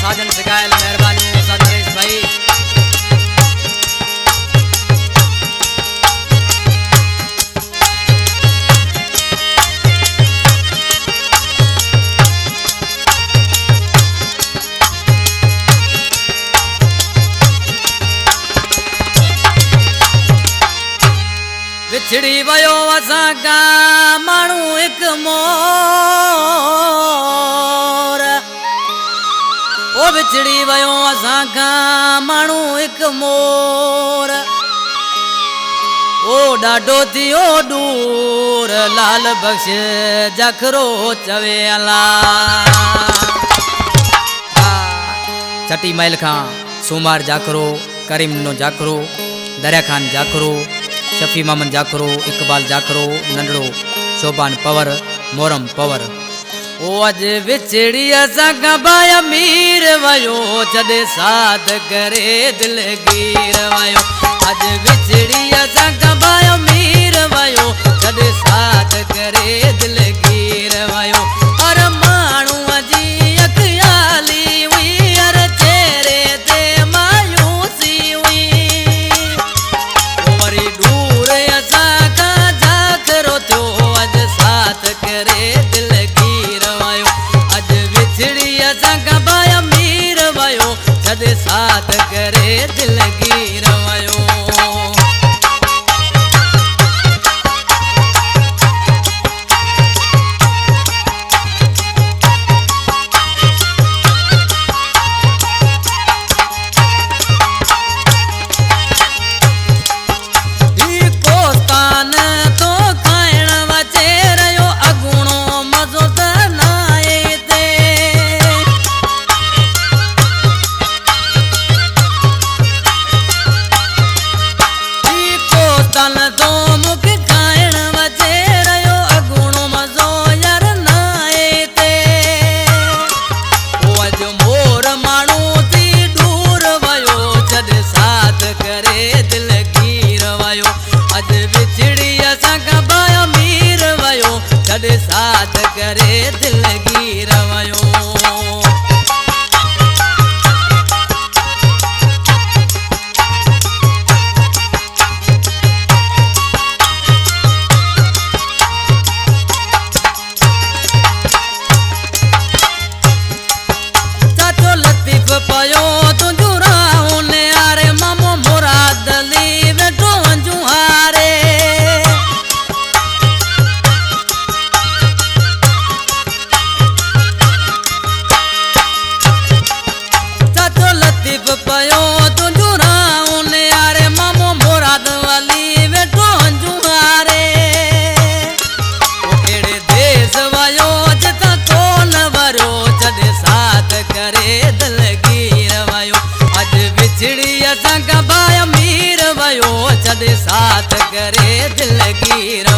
साजन सिकायल मेहरबानी उस्ताद नरेश भाई। विछड़ी वयो असां का माण्हू एक मोर, ओ विछड़ी वयो असां का माण्हू एक मोर, ओ ॾाढो थियो दूर लाल बख्श जखरो चवे अला। चटी महल खां सूमार जाखरो, करीम नो जाखरो, दरिया खान जाखरो, शफी मामन जाखरो, इकबाल जाखरो, नंढड़ो शोभान पवर, मोरम पवर। ओ अज विछड़ी असां का भाई अमीर वयो छॾे साथ करे दिल गिर वयो। अज विछड़ी असां का भाई अमीर वयो छॾे साथ करे दिल गिर वयो। और माण्हू जी अखियाली हुई, हर चेहरे ते मायूसी हुई, वरी दूर असां का जाखरो थियो अज साथ करे दिल गिर वयो। अज विछड़ी असां का भाई अमीर वयो छॾे साथ करे दिल गिर वयो। साथ करे दिल गिर वयो। चाचो लतीफ पयो तुझू राहू ने आरे, मामो मुराद ली वेठो वंजू हारे। पयो तुझू राहू ने आरे, मामो मुराद वाली वेठो वंजू हारे। ओ केड़े देश वयो जिता कोन वरो छॾे साथ करे दिल गिर वयो। अज विछड़ी असां का भाई अमीर वयो छॾे साथ करे दिल गिर